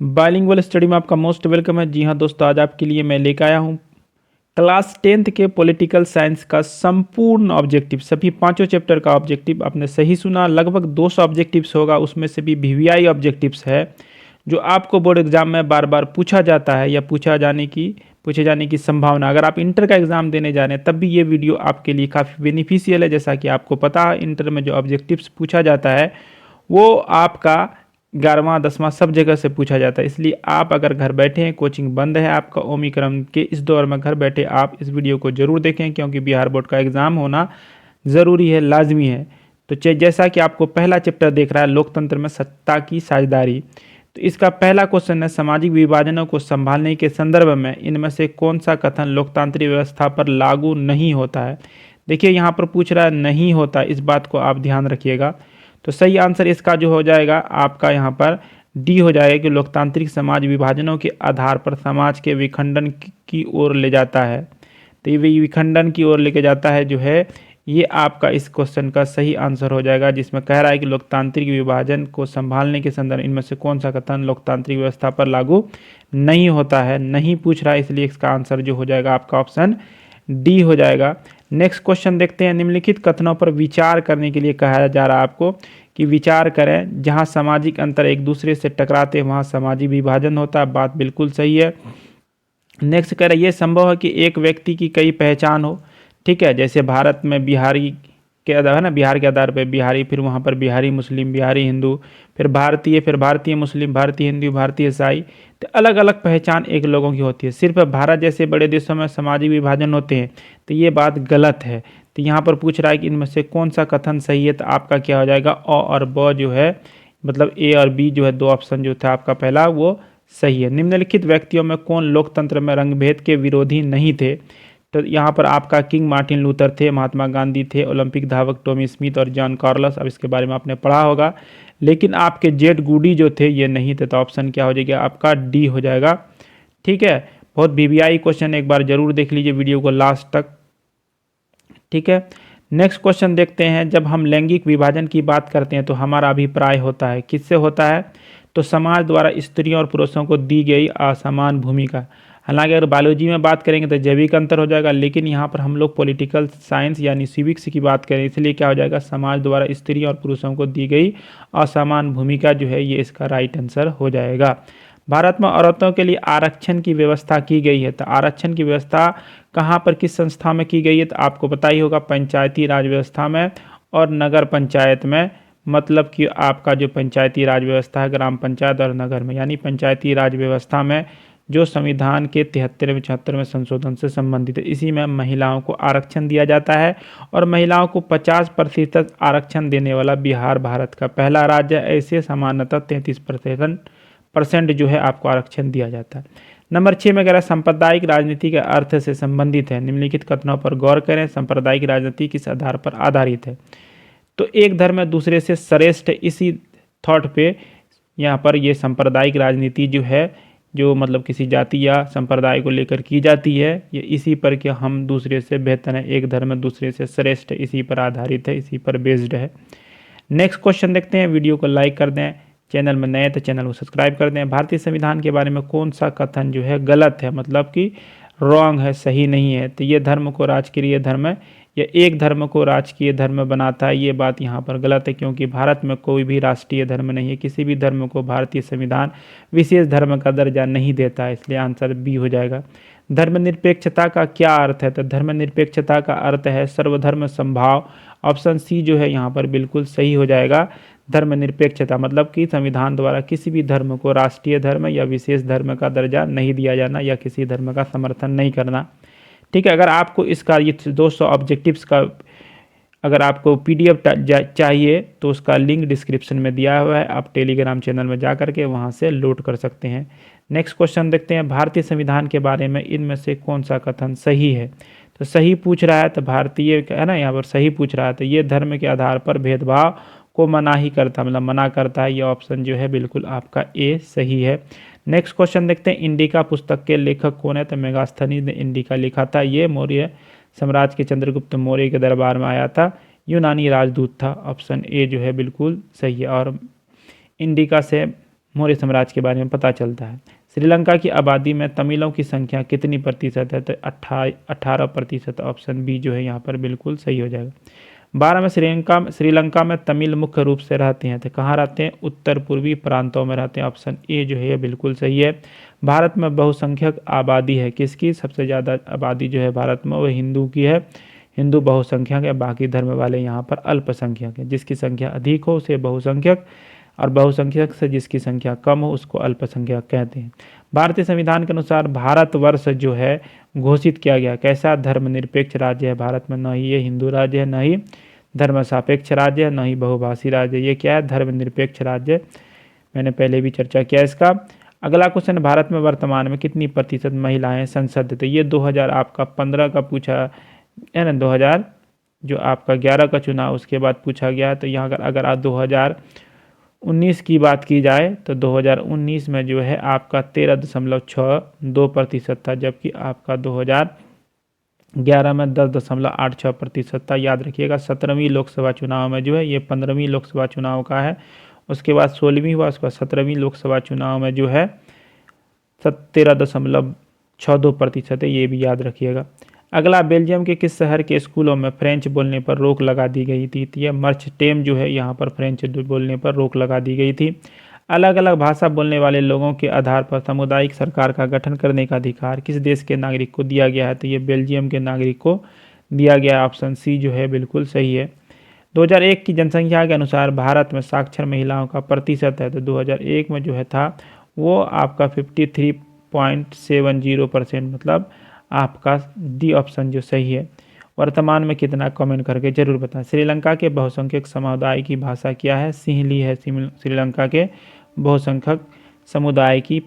Bilingual study में आपका most welcome है। जी हाँ दोस्तों, आज आपके लिए मैं लेकर आया हूँ क्लास 10th के पॉलिटिकल साइंस का संपूर्ण ऑब्जेक्टिव, सभी पांचों चैप्टर का ऑब्जेक्टिव। आपने सही सुना, लगभग 200 ऑब्जेक्टिव्स होगा, उसमें से भी वीवीआई ऑब्जेक्टिव्स है जो आपको बोर्ड एग्जाम में बार बार पूछा जाता है या पूछे जाने की संभावना। अगर आप इंटर का एग्जाम देने जा रहे हैं तब भी ये वीडियो आपके लिए काफ़ी बेनिफिशियल है। जैसा कि आपको पता है, इंटर में जो ऑब्जेक्टिव्स पूछा जाता है वो आपका 11वां 10वां सब जगह से पूछा जाता है। इसलिए आप अगर घर बैठे हैं, कोचिंग बंद है आपका ओमिक्रम के इस दौर में, घर बैठे आप इस वीडियो को जरूर देखें, क्योंकि बिहार बोर्ड का एग्ज़ाम होना ज़रूरी है, लाजमी है। तो जैसा कि आपको पहला चैप्टर देख रहा है, लोकतंत्र में सत्ता की साझेदारी, तो इसका पहला क्वेश्चन है, सामाजिक विभाजनों को संभालने के संदर्भ में इनमें से कौन सा कथन लोकतांत्रिक व्यवस्था पर लागू नहीं होता है। देखिए यहाँ पर पूछ रहा है नहीं होता, इस बात को आप ध्यान रखिएगा। तो सही आंसर इसका जो हो जाएगा आपका यहाँ पर डी हो जाएगा कि लोकतांत्रिक समाज विभाजनों के आधार पर समाज के विखंडन की ओर ले जाता है। तो ये विखंडन की ओर लेके जाता है जो है, ये आपका इस क्वेश्चन का सही आंसर हो जाएगा, जिसमें कह रहा है कि लोकतांत्रिक विभाजन को संभालने के संदर्भ इनमें से कौन सा कथन लोकतांत्रिक व्यवस्था पर लागू नहीं होता है। नहीं पूछ रहा है, इसलिए इसका आंसर जो हो जाएगा आपका ऑप्शन डी हो जाएगा। नेक्स्ट क्वेश्चन देखते हैं। निम्नलिखित कथनों पर विचार करने के लिए कहा जा रहा है आपको कि विचार करें। जहां सामाजिक अंतर एक दूसरे से टकराते हैं वहां सामाजिक विभाजन होता है। बात बिल्कुल सही है। नेक्स्ट कह रहे, ये संभव है कि एक व्यक्ति की कई पहचान हो। ठीक है, जैसे भारत में बिहारी के आधार है ना, बिहार के आधार पर बिहारी, फिर वहाँ पर बिहारी मुस्लिम, बिहारी हिंदू, फिर भारतीय मुस्लिम, भारतीय हिंदू, भारतीय ईसाई। तो अलग अलग पहचान एक लोगों की होती है। सिर्फ भारत जैसे बड़े देशों में सामाजिक विभाजन होते हैं, तो ये बात गलत है। तो यहाँ पर पूछ रहा है कि इनमें से कौन सा कथन सही है। तो आपका क्या हो जाएगा, अ और ब जो है, मतलब ए और बी जो है, दो ऑप्शन जो था आपका पहला वो सही है। निम्नलिखित व्यक्तियों में कौन लोकतंत्र में रंगभेद के विरोधी नहीं थे। तो यहाँ पर आपका किंग मार्टिन लूथर थे, महात्मा गांधी थे, ओलंपिक धावक टॉमी स्मिथ और जॉन कार्लस। अब इसके बारे में आपने पढ़ा होगा। लेकिन आपके जेट गुडी जो थे ये नहीं थे। तो ऑप्शन क्या हो जाएगा आपका डी हो जाएगा। ठीक है, बहुत वीवीआई क्वेश्चन, एक बार जरूर देख लीजिए वीडियो को लास्ट तक। ठीक है, नेक्स्ट क्वेश्चन देखते हैं। जब हम लैंगिक विभाजन की बात करते हैं तो हमारा अभिप्राय होता है, किससे होता है, तो समाज द्वारा स्त्रियों और पुरुषों को दी गई असमान भूमिका। हालांकि अगर बायोलॉजी में बात करेंगे तो जैविक अंतर हो जाएगा, लेकिन यहाँ पर हम लोग पॉलिटिकल साइंस यानी सिविक्स की बात करें, इसलिए क्या हो जाएगा, समाज द्वारा स्त्रियों और पुरुषों को दी गई असमान भूमिका जो है, ये इसका राइट आंसर हो जाएगा। भारत में औरतों के लिए आरक्षण की व्यवस्था की गई है। तो आरक्षण की व्यवस्था कहाँ पर, किस संस्था में की गई है, तो आपको पता ही होगा, पंचायती राज व्यवस्था में और नगर पंचायत में। मतलब कि आपका जो पंचायती राज व्यवस्था है, ग्राम पंचायत और नगर में, यानी पंचायती राज व्यवस्था में जो संविधान के 73वें 74वें संशोधन से संबंधित है, इसी में महिलाओं को आरक्षण दिया जाता है। और महिलाओं को 50% आरक्षण देने वाला बिहार भारत का पहला राज्य है। ऐसे सामान्यतः 33% जो है आपको आरक्षण दिया जाता है। नंबर 6 में कह रहा है सांप्रदायिक राजनीति के अर्थ से संबंधित है। निम्नलिखित कथनों पर गौर करें। सांप्रदायिक राजनीति किस आधार पर आधारित है, तो एक धर्म दूसरे से श्रेष्ठ, इसी थॉट पे यहाँ पर ये सांप्रदायिक राजनीति जो है, जो मतलब किसी जाति या संप्रदाय को लेकर की जाती है, ये इसी पर कि हम दूसरे से बेहतर हैं, एक धर्म दूसरे से श्रेष्ठ, इसी पर आधारित है, इसी पर बेस्ड है। नेक्स्ट क्वेश्चन देखते हैं। वीडियो को लाइक कर दें, चैनल में नए तो चैनल को सब्सक्राइब कर दें। भारतीय संविधान के बारे में कौन सा कथन जो है गलत है, मतलब कि रॉन्ग है, सही नहीं है। तो ये धर्म को राजकीय धर्म है, या एक धर्म को राजकीय धर्म बनाता है, ये बात यहाँ पर गलत है, क्योंकि भारत में कोई भी राष्ट्रीय धर्म नहीं है। किसी भी धर्म को भारतीय संविधान विशेष धर्म का दर्जा नहीं देता है, इसलिए आंसर बी हो जाएगा। धर्मनिरपेक्षता का क्या अर्थ है, तो धर्मनिरपेक्षता का अर्थ है सर्वधर्म समभाव। ऑप्शन सी जो है यहाँ पर बिल्कुल सही हो जाएगा। धर्मनिरपेक्षता मतलब कि संविधान द्वारा किसी भी धर्म को राष्ट्रीय धर्म या विशेष धर्म का दर्जा नहीं दिया जाना, या किसी धर्म का समर्थन नहीं करना। ठीक है, अगर आपको इसका ये 200 ऑब्जेक्टिव्स का अगर आपको पीडीएफ चाहिए तो उसका लिंक डिस्क्रिप्शन में दिया हुआ है, आप टेलीग्राम चैनल में जा करके वहाँ से लोड कर सकते हैं। नेक्स्ट क्वेश्चन देखते हैं। भारतीय संविधान के बारे में इनमें से कौन सा कथन सही है, तो सही पूछ रहा है, तो भारतीय है ना, यहाँ पर सही पूछ रहा है, तो ये धर्म के आधार पर भेदभाव को मना ही करता, मतलब मना करता है। ये ऑप्शन जो है बिल्कुल आपका ए सही है। नेक्स्ट क्वेश्चन देखते हैं। इंडिका पुस्तक के लेखक कौन है, तो मेगास्थनीज ने इंडिका लिखा था। ये मौर्य साम्राज्य के चंद्रगुप्त मौर्य के दरबार में आया था, यूनानी राजदूत था। ऑप्शन ए जो है बिल्कुल सही है। और इंडिका से मौर्य साम्राज्य के बारे में पता चलता है। श्रीलंका की आबादी में तमिलों की संख्या कितनी प्रतिशत है? तो 18%। ऑप्शन बी जो है यहाँ पर बिल्कुल सही हो जाएगा। 12 में श्रीलंका में तमिल मुख्य रूप से रहते हैं, तो कहाँ रहते हैं? उत्तर पूर्वी प्रांतों में रहते हैं। ऑप्शन ए जो है बिल्कुल सही है। भारत में बहुसंख्यक आबादी है किसकी? सबसे ज़्यादा आबादी जो है भारत में वो हिंदू की है। हिंदू बहुसंख्यक है, बाकी धर्म वाले यहाँ पर अल्पसंख्यक है। जिसकी संख्या अधिक हो उसे बहुसंख्यक, और बहुसंख्यक से जिसकी संख्या कम हो उसको अल्पसंख्यक कहते हैं। भारतीय संविधान के अनुसार भारतवर्ष जो है घोषित किया गया कैसा? धर्मनिरपेक्ष राज्य है। भारत में न ही ये हिंदू राज्य है, न ही धर्म सापेक्ष राज्य है, न ही बहुभाषी राज्य है। ये क्या है? धर्मनिरपेक्ष राज्य। मैंने पहले भी चर्चा किया इसका। अगला क्वेश्चन, भारत में वर्तमान में कितनी प्रतिशत महिलाएं संसद? तो ये 2000 आपका 15 का पूछा है ना, 2000 जो आपका 11 का चुनाव उसके बाद पूछा गया है। तो यहाँ अगर आप 2019 की बात की जाए तो 2019 में जो है आपका 13.62% था, जबकि आपका 2011 में 10.86% था। याद रखिएगा 17वीं लोकसभा चुनाव में जो है, ये 15वीं लोकसभा चुनाव का है, उसके बाद 16वीं हुआ, उसके बाद 17वीं लोकसभा चुनाव में जो है 13.62% है, ये भी याद रखिएगा। अगला, बेल्जियम के किस शहर के स्कूलों में फ्रेंच बोलने पर रोक लगा दी गई थी? तो ये मर्चटेम जो है यहाँ पर फ्रेंच बोलने पर रोक लगा दी गई थी। अलग अलग भाषा बोलने वाले लोगों के आधार पर सामुदायिक सरकार का गठन करने का अधिकार किस देश के नागरिक को दिया गया है? तो ये बेल्जियम के नागरिक को दिया गया। ऑप्शन सी जो है बिल्कुल सही है। 2001 की जनसंख्या के अनुसार भारत में साक्षर महिलाओं का प्रतिशत है, तो 2001 में जो है था वो आपका 53.70%, मतलब आपका डी ऑप्शन जो सही है। वर्तमान में कितना? कमेंट करके जरूर बताएं। श्रीलंका के बहुसंख्यक समुदाय की भाषा क्या है? सिंहली है श्रीलंका के बहुसंख्यक समुदाय की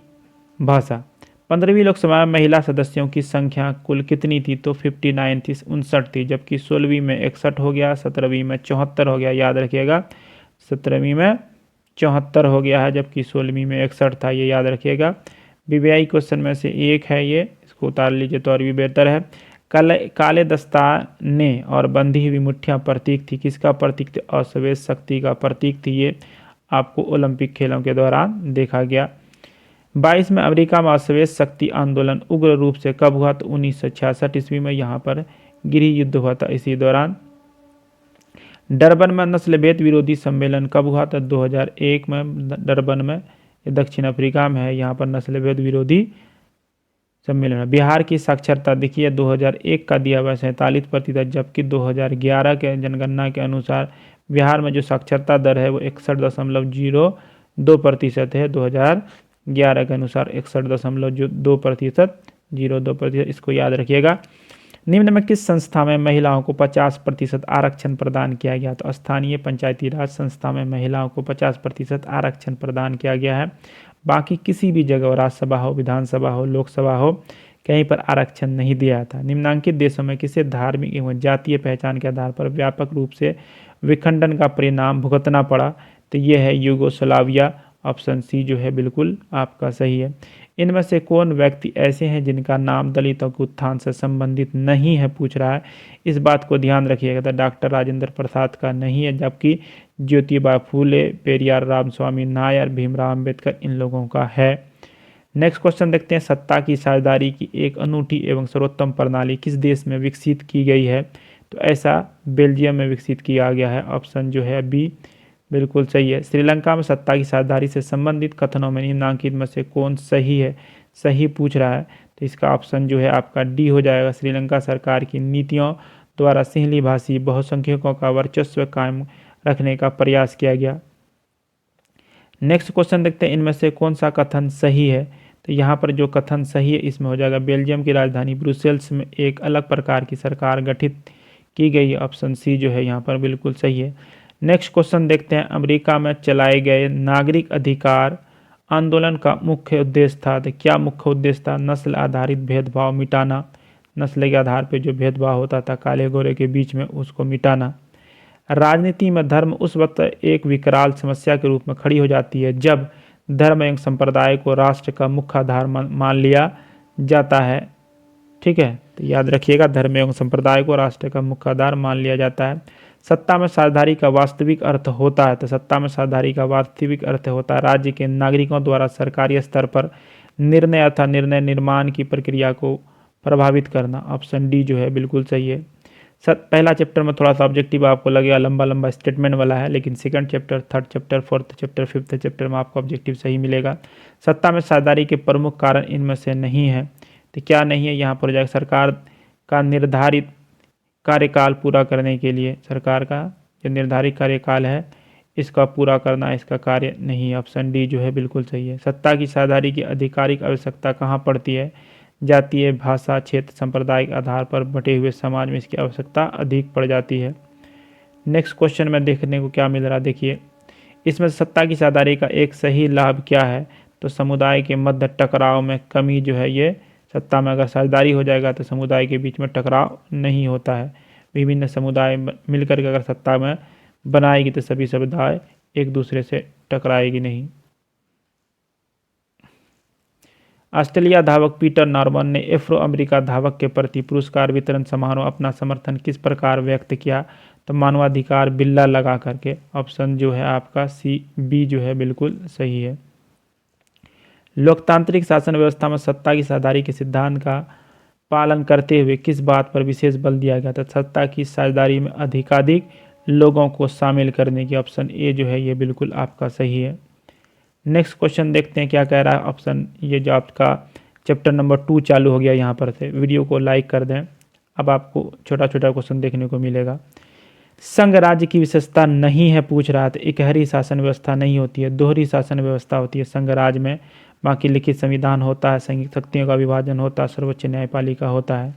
भाषा। 15वीं लोकसभा में महिला सदस्यों की संख्या कुल कितनी थी? तो 59 थी, 59 थी, जबकि 16वीं में 61 हो गया, 17वीं में 74 हो गया। याद रखिएगा 17वीं में 74 हो गया है, जबकि 16वीं में 61 था, ये याद रखिएगा। बीबीआई क्वेश्चन में से एक है ये, इसको उतार लीजिए तो और भी बेहतर है। काले दस्ताने और बंधी हुई मुठ्ठियाँ प्रतीक थी, किसका प्रतीक थी? अश्वेत शक्ति का प्रतीक थी। ये आपको ओलंपिक खेलों के दौरान देखा गया। 22 में अमेरिका में अश्वेत शक्ति आंदोलन उग्र रूप से कब हुआ? तो 1966 ईस्वी में यहाँ पर गृह युद्ध हुआ था इसी दौरान। डरबन में नस्लभेद विरोधी सम्मेलन कब हुआ? था 2001 में डरबन में, ये दक्षिण अफ्रीका में है, यहाँ पर नस्लभेद विरोधी सम्मेलन। बिहार की साक्षरता देखिए 2001 का दिया हुआ 47%, जबकि 2011 के जनगणना के अनुसार बिहार में जो साक्षरता दर है वो 61.02% है। 2011 के अनुसार 61.02%, इसको याद रखिएगा। निम्न में किस संस्था में महिलाओं को 50% आरक्षण प्रदान किया गया? तो स्थानीय पंचायती राज संस्था में महिलाओं को 50% आरक्षण प्रदान किया गया है। बाकी किसी भी जगह, राज्यसभा हो, विधानसभा हो, लोकसभा हो, कहीं पर आरक्षण नहीं दिया था। निम्नांकित देशों में किसे धार्मिक एवं जातीय पहचान के आधार पर व्यापक रूप से विखंडन का परिणाम भुगतना पड़ा? तो ये है यूगोस्लाविया। ऑप्शन सी जो है बिल्कुल आपका सही है। इनमें से कौन व्यक्ति ऐसे हैं जिनका नाम दलितों के उत्थान से संबंधित नहीं है, पूछ रहा है। इस बात को ध्यान रखिएगा। तो डॉक्टर राजेंद्र प्रसाद का नहीं है, जबकि ज्योतिबा फूले, पेरियार रामस्वामी नायर, भीमराव अम्बेडकर इन लोगों का है। नेक्स्ट क्वेश्चन देखते हैं। सत्ता की साझेदारी की एक अनूठी एवं सर्वोत्तम प्रणाली किस देश में विकसित की गई है? तो ऐसा बेल्जियम में विकसित किया गया है। ऑप्शन जो है बी बिल्कुल सही है। श्रीलंका में सत्ता की साझेदारी से संबंधित कथनों में निम्नलिखित में से कौन सही है? सही पूछ रहा है, तो इसका ऑप्शन जो है आपका डी हो जाएगा। श्रीलंका सरकार की नीतियों द्वारा सिंहली भाषी बहुसंख्यकों का वर्चस्व कायम रखने का प्रयास किया गया। नेक्स्ट क्वेश्चन देखते हैं। इनमें से कौन सा कथन सही है? तो यहाँ पर जो कथन सही है इसमें हो जाएगा बेल्जियम की राजधानी ब्रुसेल्स में एक अलग प्रकार की सरकार गठित की गई है। ऑप्शन सी जो है यहाँ पर बिल्कुल सही है। नेक्स्ट क्वेश्चन देखते हैं। अमेरिका में चलाए गए नागरिक अधिकार आंदोलन का मुख्य उद्देश्य था, तो क्या मुख्य उद्देश्य था? नस्ल आधारित भेदभाव मिटाना, नस्ल के आधार पर जो भेदभाव होता था काले गोरे के बीच में, उसको मिटाना। राजनीति में धर्म उस वक्त एक विकराल समस्या के रूप में खड़ी हो जाती है जब धर्म एवं संप्रदाय को राष्ट्र का मुख्य आधार मान लिया जाता है। ठीक है, तो याद रखिएगा धर्म एवं संप्रदाय को राष्ट्र का मुख्य आधार मान लिया जाता है। सत्ता में साझेदारी का वास्तविक अर्थ होता है, तो सत्ता में साझेदारी का वास्तविक अर्थ होता है राज्य के नागरिकों द्वारा सरकारी स्तर पर निर्णय अथवा निर्णय निर्माण की प्रक्रिया को प्रभावित करना। ऑप्शन डी जो है बिल्कुल सही है। पहला चैप्टर में थोड़ा सा ऑब्जेक्टिव आपको लगेगा लंबा लंबा स्टेटमेंट वाला है, लेकिन second chapter, third chapter, fourth chapter, fifth chapter में आपको ऑब्जेक्टिव सही मिलेगा। सत्ता में साझेदारी के प्रमुख कारण इनमें से नहीं है, तो क्या नहीं है यहाँ पर हो जाएगा सरकार का निर्धारित कार्यकाल पूरा करने के लिए, सरकार का जो निर्धारित कार्यकाल है इसका पूरा करना इसका कार्य नहीं है। ऑप्शन डी जो है बिल्कुल सही है। सत्ता की साझेदारी की आधिकारिक आवश्यकता कहाँ पड़ती है? जातीय, भाषा, क्षेत्र, सांप्रदायिक आधार पर बटे हुए समाज में इसकी आवश्यकता अधिक पड़ जाती है। नेक्स्ट क्वेश्चन में देखने को क्या मिल रहा है, देखिए इसमें सत्ता की साझेदारी का एक सही लाभ क्या है? तो समुदाय के मध्य टकराव में कमी जो है, ये सत्ता में अगर साझेदारी हो जाएगा तो समुदाय के बीच में टकराव नहीं होता है। विभिन्न समुदाय मिलकर के अगर सत्ता में बनाएगी तो सभी समुदाय एक दूसरे से टकराएगी नहीं। ऑस्ट्रेलिया धावक पीटर नॉर्मन ने एफ्रो अमेरिका धावक के प्रति पुरस्कार वितरण समारोह अपना समर्थन किस प्रकार व्यक्त किया? तो मानवाधिकार बिल्ला लगा करके। ऑप्शन जो है आपका सी बी जो है बिल्कुल सही है। लोकतांत्रिक शासन व्यवस्था में सत्ता की साझेदारी के सिद्धांत का पालन करते हुए किस बात पर विशेष बल दिया गया था? सत्ता की साझेदारी में अधिकाधिक लोगों को शामिल करने की। ऑप्शन ए जो है ये बिल्कुल आपका सही है। नेक्स्ट क्वेश्चन देखते हैं क्या कह रहा है। ऑप्शन ये जो आपका चैप्टर नंबर 2 चालू हो गया यहाँ पर से। वीडियो को लाइक कर दें, अब आपको छोटा छोटा क्वेश्चन देखने को मिलेगा। संघ राज्य की विशेषता नहीं है पूछ रहा था। इकहरी शासन व्यवस्था नहीं होती है, दोहरी शासन व्यवस्था होती है संघ राज्य में। बाकी लिखित संविधान होता है, संघीय शक्तियों का विभाजन होता है, सर्वोच्च न्यायपालिका होता है।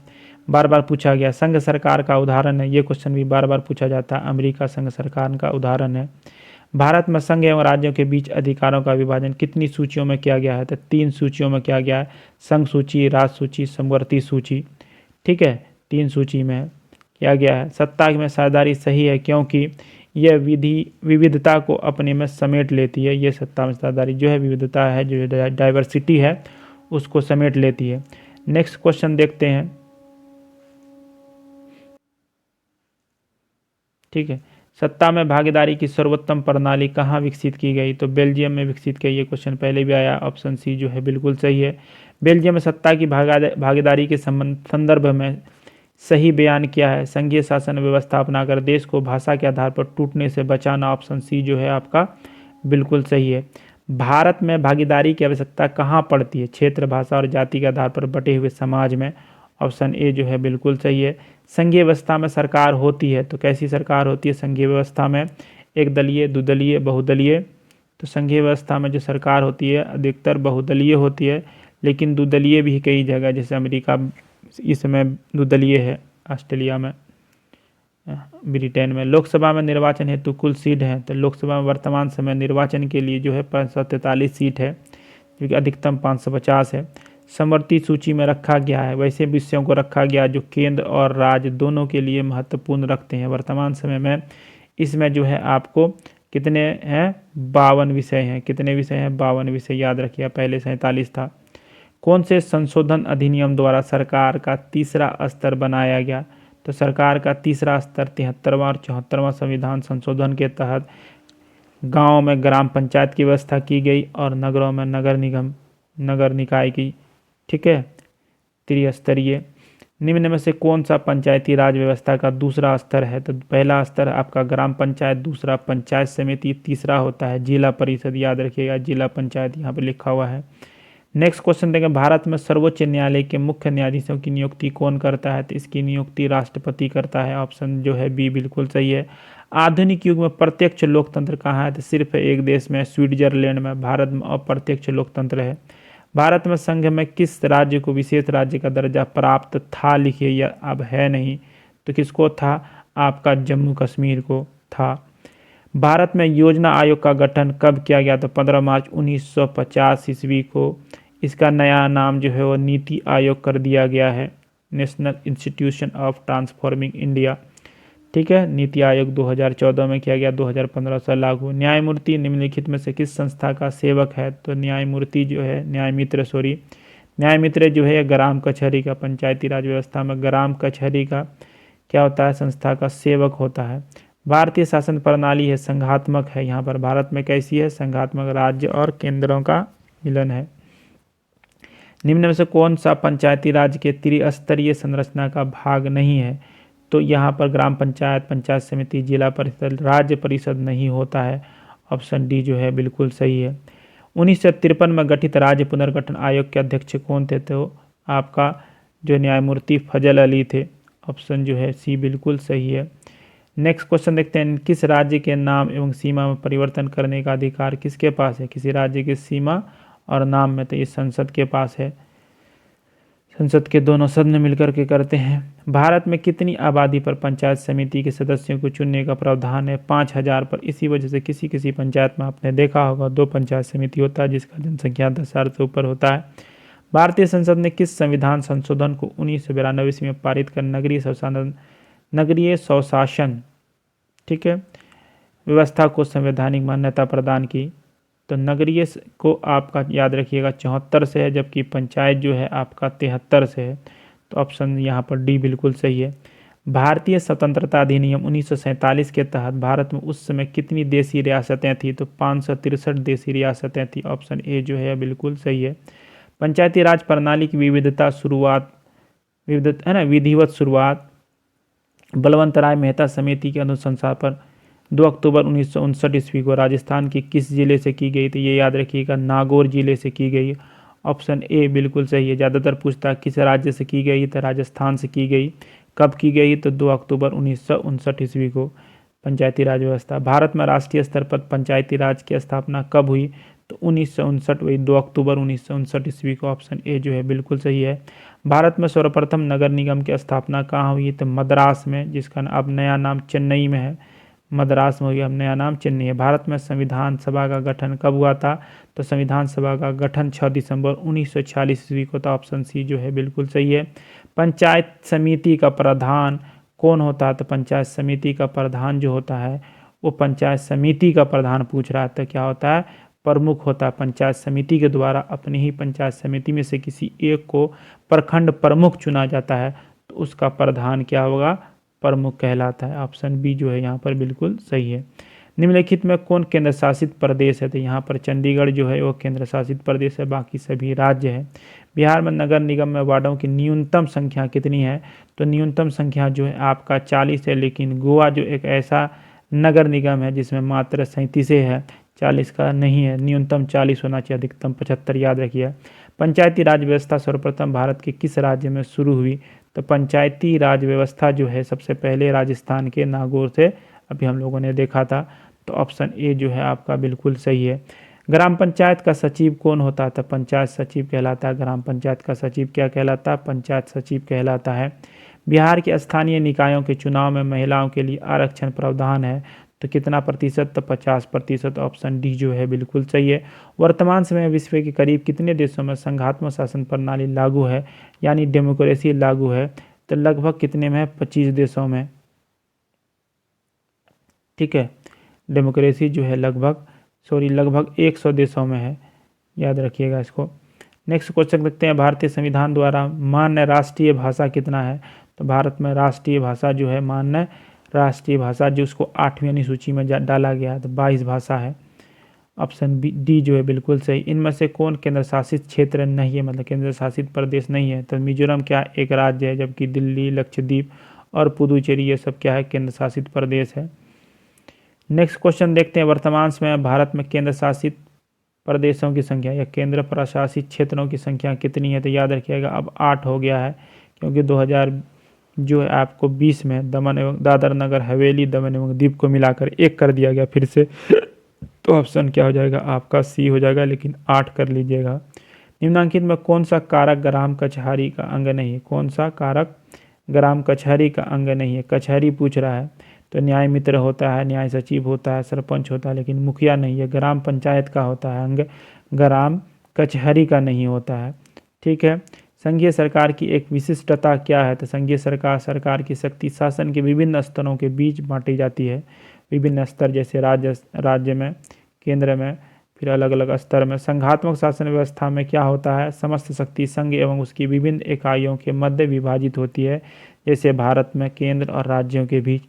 बार बार पूछा गया। संघ सरकार का उदाहरण है, ये क्वेश्चन भी बार बार पूछा जाता है। अमेरिका संघ सरकार का उदाहरण है। भारत में संघ एवं राज्यों के बीच अधिकारों का विभाजन कितनी सूचियों में किया गया है? तो 3 सूचियों में किया गया है। संघ सूची, राज सूची, समवर्ती सूची। ठीक है, 3 सूची में किया गया है। सत्ता में साझेदारी सही है क्योंकि यह विविधता को अपने में समेट लेती है। ये सत्ता में साझेदारी जो है विविधता है, जो डाइवर्सिटी है उसको समेट लेती है। नेक्स्ट क्वेश्चन देखते हैं। ठीक है, सत्ता में भागीदारी की सर्वोत्तम प्रणाली कहाँ विकसित की गई? तो बेल्जियम में विकसित की। ये क्वेश्चन पहले भी आया। ऑप्शन सी जो है बिल्कुल सही है। बेल्जियम में सत्ता की भागीदारी के संदर्भ में सही बयान किया है? संघीय शासन व्यवस्था अपनाकर देश को भाषा के आधार पर टूटने से बचाना। ऑप्शन सी जो है आपका बिल्कुल सही है। भारत में भागीदारी की आवश्यकता कहाँ पड़ती है? क्षेत्र, भाषा और जाति के आधार पर बटे हुए समाज में। ऑप्शन ए जो है बिल्कुल सही है। संघीय व्यवस्था में सरकार होती है, तो कैसी सरकार होती है संघीय व्यवस्था में? एक दलीय, द्विदलीय, बहुदलीय। तो संघीय व्यवस्था में जो सरकार होती है अधिकतर बहुदलीय होती है, लेकिन द्विदलीय भी कई जगह, जैसे अमेरिका इस समय द्विदलीय है, ऑस्ट्रेलिया में, ब्रिटेन में। लोकसभा में निर्वाचन हेतु कुल सीट है, तो लोकसभा में वर्तमान समय निर्वाचन के लिए जो है 543 सीट है, जो कि अधिकतम 550 है। समवर्ती सूची में रखा गया है वैसे विषयों को रखा गया जो केंद्र और राज्य दोनों के लिए महत्वपूर्ण रखते हैं। वर्तमान समय में इसमें जो है आपको कितने हैं? 52 विषय हैं। कितने विषय हैं? 52 विषय याद रखिए, पहले 47 था। कौन से संशोधन अधिनियम द्वारा सरकार का तीसरा स्तर बनाया गया? तो सरकार का तीसरा स्तर 73वां और 74वां संविधान संशोधन के तहत गाँव में ग्राम पंचायत की व्यवस्था की गई और नगरों में नगर निकाय की। ठीक है, त्रिस्तरीय। निम्न में से कौन सा पंचायती राज व्यवस्था का दूसरा स्तर है? तो पहला स्तर आपका ग्राम पंचायत, दूसरा पंचायत समिति, तीसरा होता है जिला परिषद। याद रखिएगा, जिला पंचायत यहाँ पे लिखा हुआ है। नेक्स्ट क्वेश्चन देखें। भारत में सर्वोच्च न्यायालय के मुख्य न्यायाधीशों की नियुक्ति कौन करता है? तो इसकी नियुक्ति राष्ट्रपति करता है। ऑप्शन जो है बी बिल्कुल सही है। आधुनिक युग में प्रत्यक्ष लोकतंत्र कहाँ है? तो सिर्फ एक देश में, स्विट्जरलैंड में। भारत में अप्रत्यक्ष लोकतंत्र है। भारत में संघ में किस राज्य को विशेष राज्य का दर्जा प्राप्त था? लिखिए, या अब है नहीं, तो किसको था? आपका जम्मू कश्मीर को था। भारत में योजना आयोग का गठन कब किया गया? तो 15 मार्च 1950 ईस्वी को। इसका नया नाम जो है वो नीति आयोग कर दिया गया है, national institution of transforming India. ठीक है, नीति आयोग 2014 में किया गया, 2015 से लागू। न्यायमूर्ति निम्नलिखित में से किस संस्था का सेवक है? तो न्यायमूर्ति जो है न्यायमित्र जो है ग्राम कचहरी का, पंचायती राज व्यवस्था में ग्राम कचहरी का क्या होता है? संस्था का सेवक होता है। भारतीय शासन प्रणाली है संघात्मक है, यहाँ पर भारत में कैसी है, संघात्मक, राज्य और केंद्रों का मिलन है। निम्न में से कौन सा पंचायती राज के त्रिस्तरीय संरचना का भाग नहीं है, तो यहाँ पर ग्राम पंचायत, पंचायत समिति, जिला परिषद, राज्य परिषद नहीं होता है। ऑप्शन डी जो है बिल्कुल सही है। 1953 में गठित राज्य पुनर्गठन आयोग के अध्यक्ष कौन थे, तो आपका जो न्यायमूर्ति फजल अली थे। ऑप्शन जो है सी बिल्कुल सही है। नेक्स्ट क्वेश्चन देखते हैं, किस राज्य के नाम एवं सीमा में परिवर्तन करने का अधिकार किसके पास है, किसी राज्य की सीमा और नाम में, तो ये संसद के पास है। संसद के दोनों सदन मिलकर के करते हैं। भारत में कितनी आबादी पर पंचायत समिति के सदस्यों को चुनने का प्रावधान है, 5000 पर। इसी वजह से किसी किसी पंचायत में आपने देखा होगा 2 पंचायत समिति होता है जिसका जनसंख्या 10,000 से ऊपर होता है। भारतीय संसद ने किस संविधान संशोधन को 1992 ईस्वी में पारित कर नगरीय स्वशासन, ठीक है, व्यवस्था को संवैधानिक मान्यता प्रदान की, तो नगरीय को आपका याद रखिएगा 74 से है, जबकि पंचायत जो है आपका 73 से है। तो ऑप्शन यहाँ पर डी बिल्कुल सही है। भारतीय स्वतंत्रता अधिनियम 1947 के तहत भारत में उस समय कितनी देशी रियासतें थी, तो 563 देशी रियासतें थी। ऑप्शन ए जो है बिल्कुल सही है। पंचायती राज प्रणाली की विविधता है ना, विधिवत शुरुआत बलवंत राय मेहता समिति के अनुशंसा पर 2 अक्टूबर 1959 ईस्वी को राजस्थान के किस जिले से की गई थी, ये याद रखिएगा नागौर जिले से की गई। ऑप्शन ए बिल्कुल सही है। ज़्यादातर पूछता है किस राज्य से की गई, तो राजस्थान से की गई। कब की गई, तो 2 अक्टूबर 1959 ईस्वी को पंचायती राज व्यवस्था। भारत में राष्ट्रीय स्तर पर पंचायती राज की स्थापना कब हुई, तो 1959, वही 2 अक्टूबर 1959 ईस्वी को। ऑप्शन ए जो है बिल्कुल सही है। भारत में सर्वप्रथम नगर निगम की स्थापना कहाँ हुई, तो मद्रास में, जिसका अब नया नाम चेन्नई में है। मद्रास में हुई, अब नया नाम चेन्नई है। भारत में संविधान सभा का गठन कब हुआ था, तो संविधान सभा का गठन 6 दिसंबर 1946 ईस्वी को था। ऑप्शन सी जो है बिल्कुल सही है। पंचायत समिति का प्रधान कौन होता है, तो पंचायत समिति का प्रधान जो होता है वो पंचायत समिति का प्रधान पूछ रहा है, तो क्या होता है, प्रमुख होता है। पंचायत समिति के द्वारा अपनी ही पंचायत समिति में से किसी एक को प्रखंड प्रमुख चुना जाता है, तो उसका प्रधान क्या होगा, प्रमुख कहलाता है। ऑप्शन बी जो है यहाँ पर बिल्कुल सही है। निम्नलिखित में कौन केंद्र शासित प्रदेश है, तो यहाँ पर चंडीगढ़ जो है वो केंद्र शासित प्रदेश है, बाकी सभी राज्य है। बिहार में नगर निगम में वार्डों की न्यूनतम संख्या कितनी है, तो न्यूनतम संख्या जो है आपका 40 है, लेकिन गोवा जो एक ऐसा नगर निगम है जिसमें मात्र 37 है, 40 का नहीं है। न्यूनतम 40 होना चाहिए, अधिकतम 75 याद रखिए। पंचायती राज व्यवस्था सर्वप्रथम भारत के किस राज्य में शुरू हुई, तो पंचायती राज व्यवस्था जो है सबसे पहले राजस्थान के नागौर से अभी हम लोगों ने देखा था, तो ऑप्शन ए जो है आपका बिल्कुल सही है। ग्राम पंचायत का सचिव कौन होता है, तो पंचायत सचिव कहलाता है। ग्राम पंचायत का सचिव क्या कहलाता है, पंचायत सचिव कहलाता है। बिहार के स्थानीय निकायों के चुनाव में महिलाओं के लिए आरक्षण प्रावधान है, तो कितना प्रतिशत, तो 50%। ऑप्शन डी जो है बिल्कुल सही है। वर्तमान समय में विश्व के करीब कितने देशों में संघात्मक शासन प्रणाली लागू है, यानी डेमोक्रेसी लागू है, तो लगभग कितने में है, 25 देशों में, ठीक है। डेमोक्रेसी जो है लगभग 100 देशों में है, याद रखिएगा इसको। नेक्स्ट क्वेश्चन देखते हैं, भारतीय संविधान द्वारा मान्य राष्ट्रीय भाषा कितना है, तो भारत में राष्ट्रीय भाषा जो है, मान्य राष्ट्रीय भाषा जो उसको 8वीं अनुसूची में डाला गया है, तो 22 भाषा है। ऑप्शन बी डी जो है बिल्कुल सही। इनमें से कौन केंद्र शासित क्षेत्र नहीं है, मतलब केंद्र शासित प्रदेश नहीं है, तो मिजोरम क्या एक राज्य है, जबकि दिल्ली, लक्षद्वीप और पुदुचेरी ये सब क्या है, केंद्र शासित प्रदेश है। नेक्स्ट क्वेश्चन देखते हैं, वर्तमान समय भारत में केंद्र शासित प्रदेशों की संख्या या केंद्र प्रशासित क्षेत्रों की संख्या कितनी है, तो याद रखिएगा अब 8 हो गया है, क्योंकि 2000 जो है आपको 20 में दमन एवं दादर नगर हवेली, दमन एवं दीव को मिलाकर 1 कर दिया गया फिर से, तो ऑप्शन क्या हो जाएगा आपका सी हो जाएगा, लेकिन 8 कर लीजिएगा। निम्नांकित में कौन सा कारक ग्राम कचहरी का अंग नहीं है, कौन सा कारक ग्राम कचहरी का अंग नहीं है, कचहरी पूछ रहा है, तो न्याय मित्र होता है, न्याय सचिव होता है, सरपंच होता है, लेकिन मुखिया नहीं है। ग्राम पंचायत का होता है अंग, ग्राम कचहरी का नहीं होता है, ठीक है। संघीय सरकार की एक विशिष्टता क्या है, तो संघीय सरकार की शक्ति शासन के विभिन्न स्तरों के बीच बांटी जाती है। विभिन्न स्तर जैसे राज्य में, केंद्र में, फिर अलग अलग स्तर में। संघात्मक शासन व्यवस्था में क्या होता है, समस्त शक्ति संघ एवं उसकी विभिन्न इकाइयों के मध्य विभाजित होती है, जैसे भारत में केंद्र और राज्यों के बीच।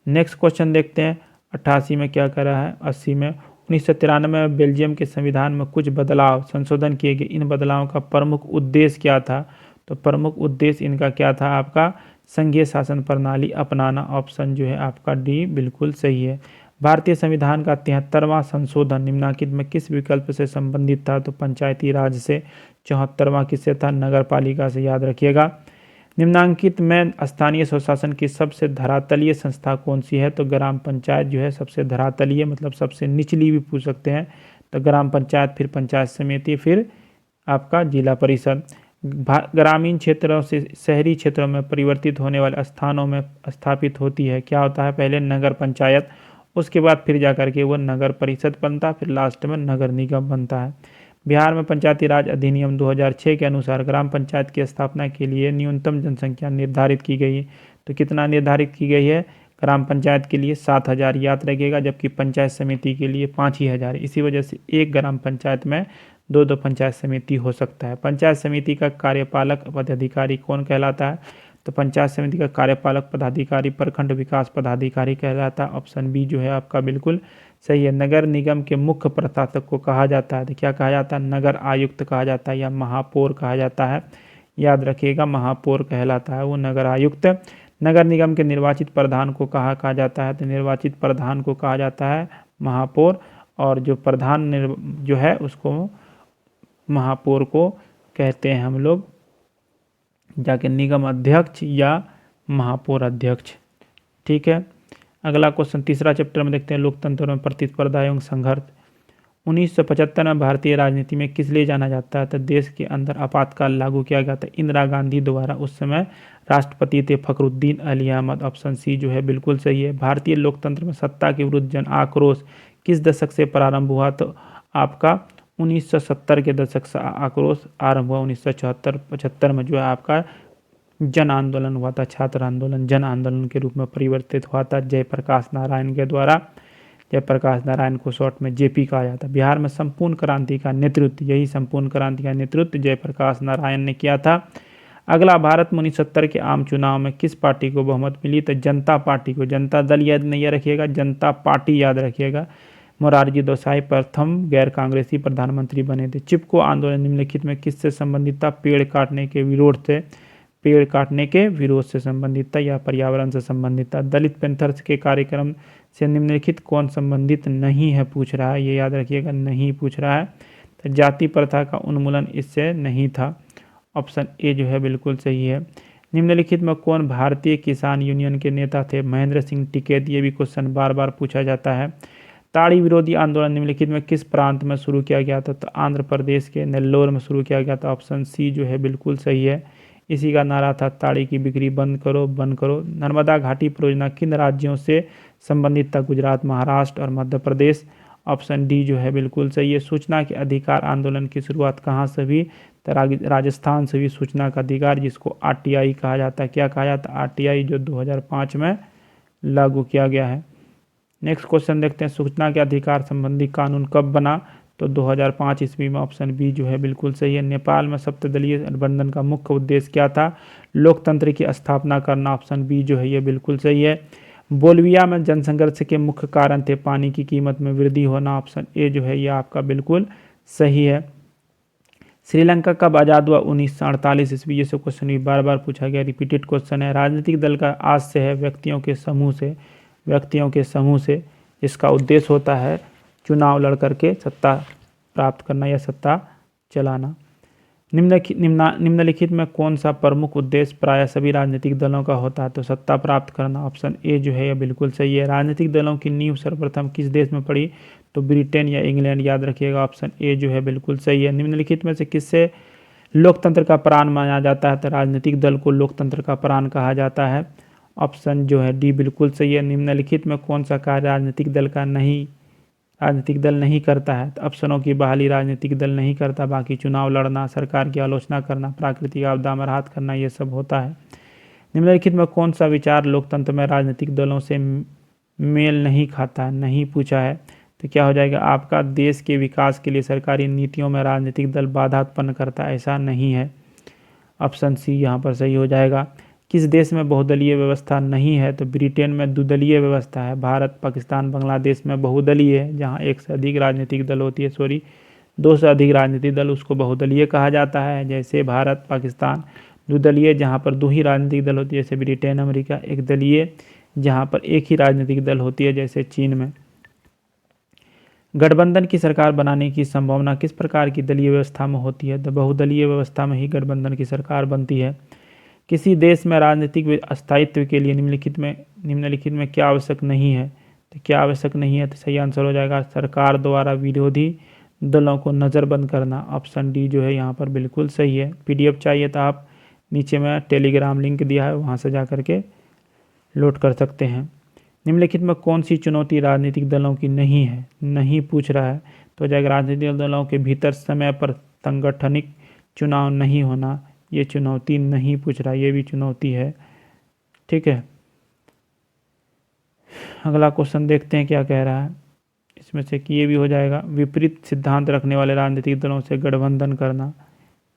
नेक्स्ट क्वेश्चन देखते हैं, 88 में क्या कर रहा है, 80 में। 1993 में बेल्जियम के संविधान में कुछ बदलाव संशोधन किए गए, इन बदलावों का प्रमुख उद्देश्य क्या था? तो प्रमुख उद्देश्य इनका क्या था आपका? संघीय शासन प्रणाली अपनाना। ऑप्शन जो है आपका डी बिल्कुल सही है। भारतीय संविधान का 73वां संशोधन निम्नलिखित में किस विकल्प से संबंधित था? तो पंचायती राज से। 74वां किससे था? नगर पालिका से, याद रखिएगा। निम्नांकित में स्थानीय स्वशासन की सबसे धरातलीय संस्था कौन सी है? तो ग्राम पंचायत जो है सबसे धरातलीय, मतलब सबसे निचली भी पूछ सकते हैं। तो ग्राम पंचायत, फिर पंचायत समिति, फिर आपका जिला परिषद। ग्रामीण क्षेत्रों से शहरी क्षेत्रों में परिवर्तित होने वाले स्थानों में स्थापित होती है, क्या होता है? पहले नगर पंचायत, उसके बाद फिर जाकर के वो नगर परिषद बनता है, फिर लास्ट में नगर निगम बनता है। बिहार में पंचायती राज अधिनियम 2006 के अनुसार ग्राम पंचायत की स्थापना के लिए न्यूनतम जनसंख्या निर्धारित की गई है। तो कितना निर्धारित की गई है? ग्राम पंचायत के लिए 7000, याद रखिएगा, जबकि पंचायत समिति के लिए 5000। इसी वजह से एक ग्राम पंचायत में दो दो पंचायत समिति हो सकता है। पंचायत समिति का कार्यपालक पदाधिकारी कौन कहलाता है? तो पंचायत समिति का कार्यपालक पदाधिकारी प्रखंड विकास पदाधिकारी कहलाता है। ऑप्शन बी जो है आपका बिल्कुल सही है। नगर निगम के मुख्य प्रशासक को कहा जाता है, तो क्या कहा जाता है? नगर आयुक्त कहा जाता है या महापौर कहा जाता है, याद रखिएगा, महापौर कहलाता है वो नगर आयुक्त। नगर निगम के निर्वाचित प्रधान को कहा जाता है? तो निर्वाचित प्रधान को कहा जाता है महापौर, और जो प्रधान जो है उसको महापौर को कहते हैं हम लोग जाके निगम अध्यक्ष या महापौर अध्यक्ष। ठीक है, अगला क्वेश्चन तीसरा चैप्टर में देखते हैं, लोकतंत्र में प्रतिस्पर्धा एवं संघर्ष। 1975 में भारतीय राजनीति में किस लिए जाना जाता है? तो देश के अंदर आपातकाल लागू किया गया था इंदिरा गांधी द्वारा, उस समय राष्ट्रपति थे फखरुद्दीन अली अहमद। ऑप्शन सी जो है बिल्कुल सही है। भारतीय लोकतंत्र में सत्ता के विरुद्ध जन आक्रोश किस दशक से प्रारंभ हुआ? तो आपका 1970 के दशक से आक्रोश आरंभ हुआ। 1974-75 में जो है आपका जन आंदोलन हुआ था, छात्र आंदोलन जन आंदोलन के रूप में परिवर्तित हुआ था जयप्रकाश नारायण के द्वारा। जयप्रकाश नारायण को शॉर्ट में जेपी कहा जाता है। बिहार में संपूर्ण क्रांति का नेतृत्व, यही संपूर्ण क्रांति का नेतृत्व जयप्रकाश नारायण ने किया था। अगला, भारत में 1970 के आम चुनाव में किस पार्टी को बहुमत मिली? तो जनता पार्टी को। जनता दल याद नहीं रखिएगा, जनता पार्टी याद रखिएगा। मोरारजी देसाई प्रथम गैर कांग्रेसी प्रधानमंत्री बने थे। चिपको आंदोलन निम्नलिखित में किससे संबंधित था? पेड़ काटने के विरोध से, पेड़ काटने के विरोध से संबंधित था या पर्यावरण से संबंधित था। दलित पैंथर्स के कार्यक्रम से निम्नलिखित कौन संबंधित नहीं है, पूछ रहा है, ये याद रखिएगा, नहीं पूछ रहा है। तो जाति प्रथा का उन्मूलन इससे नहीं था। ऑप्शन ए जो है बिल्कुल सही है। निम्नलिखित में कौन भारतीय किसान यूनियन के नेता थे? महेंद्र सिंह टिकैत, ये भी क्वेश्चन बार बार पूछा जाता है। ताड़ी विरोधी आंदोलन निम्नलिखित में किस प्रांत में शुरू किया गया था? तो आंध्र प्रदेश के नेल्लोर में शुरू किया गया था। ऑप्शन सी जो है बिल्कुल सही है। इसी का नारा था ताड़ी की बिक्री बंद करो, बंद करो। नर्मदा घाटी परियोजना किन राज्यों से संबंधित था? गुजरात, महाराष्ट्र और मध्य प्रदेश। ऑप्शन डी जो है बिल्कुल सही है। सूचना के अधिकार आंदोलन की शुरुआत कहाँ से हुई? तो राजस्थान से हुई सूचना का अधिकार, जिसको आरटीआई कहा जाता है। क्या कहा जाता है? आरटीआई, जो 2005 में लागू किया गया है। नेक्स्ट क्वेश्चन देखते हैं, सूचना के अधिकार संबंधी कानून कब बना? तो 2005 ईस्वी में। ऑप्शन बी जो है बिल्कुल सही है। नेपाल में सप्तदलीय गठबंधन का मुख्य उद्देश्य क्या था? लोकतंत्र की स्थापना करना। ऑप्शन बी जो है ये बिल्कुल सही है। बोलिविया में जनसंघर्ष के मुख्य कारण थे पानी की कीमत में वृद्धि होना। ऑप्शन ए जो है ये आपका बिल्कुल सही है। श्रीलंका कब आज़ाद हुआ? 1948 ईस्वी। ये सब क्वेश्चन भी बार बार पूछा गया, रिपीटेड क्वेश्चन है। राजनीतिक दल का आज से है व्यक्तियों के समूह से, इसका उद्देश्य होता है चुनाव लड़ करके सत्ता प्राप्त करना या सत्ता चलाना। निम्नलिखित में कौन सा प्रमुख उद्देश्य प्राय सभी राजनीतिक दलों का होता है? तो सत्ता प्राप्त करना। ऑप्शन ए जो है यह बिल्कुल सही है। राजनीतिक दलों की नींव सर्वप्रथम किस देश में पड़ी? तो ब्रिटेन या इंग्लैंड, याद रखिएगा। ऑप्शन ए जो है बिल्कुल सही है। निम्नलिखित में से किससे लोकतंत्र का प्राण माना जाता है? तो राजनीतिक दल को लोकतंत्र का प्राण कहा जाता है। ऑप्शन जो है डी बिल्कुल सही है। निम्नलिखित में कौन सा कार्य राजनीतिक दल नहीं करता है? तो ऑप्शनों की बहाली राजनीतिक दल नहीं करता, बाकी चुनाव लड़ना, सरकार की आलोचना करना, प्राकृतिक आपदा में राहत करना, ये सब होता है। निम्नलिखित में कौन सा विचार लोकतंत्र में राजनीतिक दलों से मेल नहीं खाता है? नहीं पूछा है, तो क्या हो जाएगा आपका? देश के विकास के लिए सरकारी नीतियों में राजनीतिक दल बाधा उत्पन्न करता है, ऐसा नहीं है। ऑप्शन सी यहाँ पर सही हो जाएगा। किस देश में बहुदलीय व्यवस्था नहीं है? तो ब्रिटेन में द्विदलीय व्यवस्था है। भारत, पाकिस्तान, बांग्लादेश में बहुदलीय है, जहाँ एक से अधिक राजनीतिक दल होती है, सॉरी 2 से अधिक राजनीतिक दल, उसको बहुदलीय कहा जाता है। जैसे भारत, पाकिस्तान द्विदलीय, जहाँ पर 2 ही राजनीतिक दल होती है, जैसे ब्रिटेन, अमेरिका। एक दलीय, जहाँ पर एक ही राजनीतिक दल होती है, जैसे चीन में। गठबंधन की सरकार बनाने की संभावना किस प्रकार की दलीय व्यवस्था में होती है? तो बहुदलीय व्यवस्था में ही गठबंधन की सरकार बनती है। किसी देश में राजनीतिक स्थायित्व के लिए निम्नलिखित में क्या आवश्यक नहीं है? तो क्या आवश्यक नहीं है? तो सही आंसर हो जाएगा सरकार द्वारा विरोधी दलों को नज़रबंद करना। ऑप्शन डी जो है यहाँ पर बिल्कुल सही है। पीडीएफ चाहिए तो आप नीचे में टेलीग्राम लिंक दिया है, वहाँ से जा कर के लोड कर सकते हैं। निम्नलिखित में कौन सी चुनौती राजनीतिक दलों की नहीं है? नहीं पूछ रहा है तो जाएगा राजनीतिक दलों के भीतर समय पर सांगठनिक चुनाव नहीं होना, ये चुनौती नहीं पूछ रहा, ये भी चुनौती है। ठीक है, अगला क्वेश्चन देखते हैं क्या कह रहा है इसमें से कि ये भी हो जाएगा। विपरीत सिद्धांत रखने वाले राजनीतिक दलों से गठबंधन करना,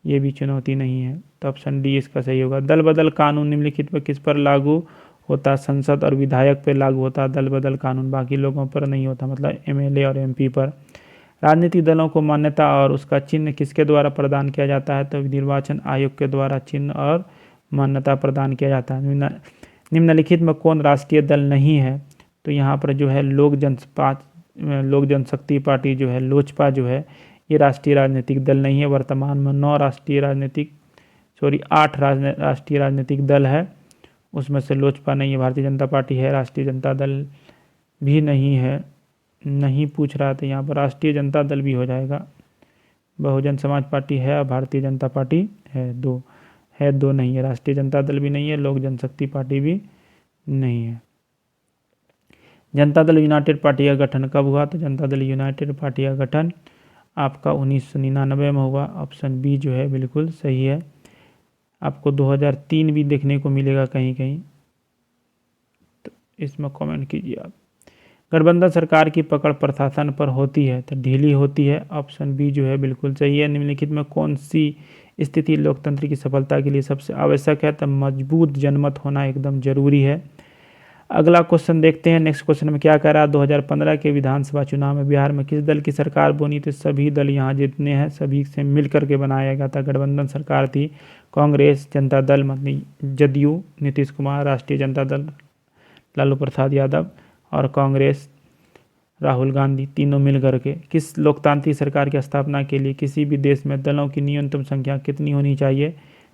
ये भी चुनौती नहीं है, तो ऑप्शन डी इसका सही होगा। दल बदल कानून निम्नलिखित पर किस पर लागू होता? संसद और विधायक पर लागू होता दल बदल कानून, बाकी लोगों पर नहीं होता, मतलब एमएलए और एमपी पर। राजनीतिक दलों को मान्यता और उसका चिन्ह किसके द्वारा प्रदान किया जाता है? तो निर्वाचन आयोग के द्वारा चिन्ह और मान्यता प्रदान किया जाता है। निम्नलिखित में कौन राष्ट्रीय दल नहीं है? तो यहाँ पर जो है लोक जनशक्ति पार्टी जो है, लोजपा जो है, ये राष्ट्रीय राजनीतिक दल नहीं है। वर्तमान में 8 राष्ट्रीय राजनीतिक दल है, उसमें से लोजपा नहीं है। भारतीय जनता पार्टी है, राष्ट्रीय जनता दल भी नहीं है, नहीं पूछ रहा था यहाँ पर राष्ट्रीय जनता दल भी हो जाएगा। बहुजन समाज पार्टी है और भारतीय जनता पार्टी है, दो नहीं है, राष्ट्रीय जनता दल भी नहीं है, लोक जनशक्ति पार्टी भी नहीं है। जनता दल यूनाइटेड पार्टी का गठन कब हुआ? तो जनता दल यूनाइटेड पार्टी का गठन आपका 1999 में हुआ। ऑप्शन बी जो है बिल्कुल सही है। आपको 2003 भी देखने को मिलेगा कहीं कहीं, तो इसमें कमेंट कीजिए आप। गठबंधन सरकार की पकड़ प्रशासन पर होती है तो ढीली होती है। ऑप्शन बी जो है बिल्कुल सही है। निम्नलिखित में कौन सी स्थिति लोकतंत्र की सफलता के लिए सबसे आवश्यक है? तो मजबूत जनमत होना एकदम जरूरी है। अगला क्वेश्चन देखते हैं। नेक्स्ट क्वेश्चन में क्या कह रहा है? 2015 के विधानसभा चुनाव में बिहार में किस दल की सरकार बनी? तो सभी दल यहाँ जितने हैं सभी से मिल करके बनाया गया था, गठबंधन सरकार थी। कांग्रेस, जनता दल मतलब जदयू नीतीश कुमार, राष्ट्रीय जनता दल लालू प्रसाद यादव और कांग्रेस राहुल गांधी, तीनों मिल करके। किस लोकतांत्रिक सरकार की स्थापना के लिए किसी भी देश में दलों की न्यूनतम संख्या कितनी होनी चाहिए?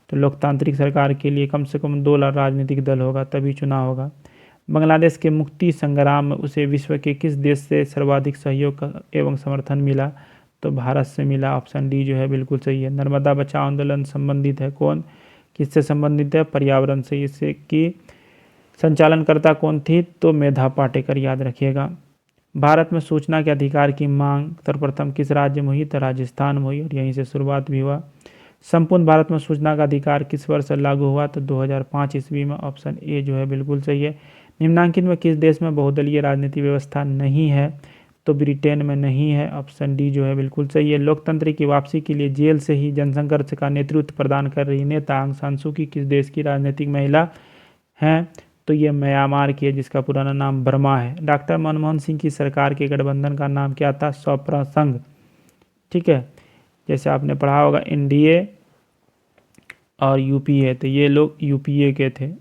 तो लोकतांत्रिक सरकार के लिए कम से कम 2 राजनीतिक दल होगा तभी चुनाव होगा। बांग्लादेश के मुक्ति संग्राम में उसे विश्व के किस देश से सर्वाधिक सहयोग एवं समर्थन मिला? तो भारत से मिला। ऑप्शन डी जो है बिल्कुल सही है। नर्मदा बचाओ आंदोलन संबंधित है कौन? किससे संबंधित है? पर्यावरण से। इससे की संचालनकर्ता कौन थी? तो मेधा पाटेकर, याद रखिएगा। भारत में सूचना के अधिकार की मांग सर्वप्रथम किस राज्य में हुई? तो राजस्थान में हुई और यहीं से शुरुआत भी हुआ। संपूर्ण भारत में सूचना का अधिकार किस वर्ष लागू हुआ? तो 2005 ईस्वी में। ऑप्शन ए जो है बिल्कुल सही है। निम्नांकित में किस देश में बहुदलीय राजनीति व्यवस्था नहीं है? तो ब्रिटेन में नहीं है। ऑप्शन डी जो है बिल्कुल सही है। लोकतंत्र की वापसी के लिए जेल से ही जनसंघर्ष का नेतृत्व प्रदान कर रही नेता आंग सान सू की किस देश की राजनीतिक महिला हैं? तो ये म्यांमार की है, जिसका पुराना नाम बर्मा है। डॉक्टर मनमोहन सिंह की सरकार के गठबंधन का नाम क्या था? स्वप्न संघ। ठीक है, जैसे आपने पढ़ा होगा एनडीए और यूपीए, तो ये लोग यूपीए के थे,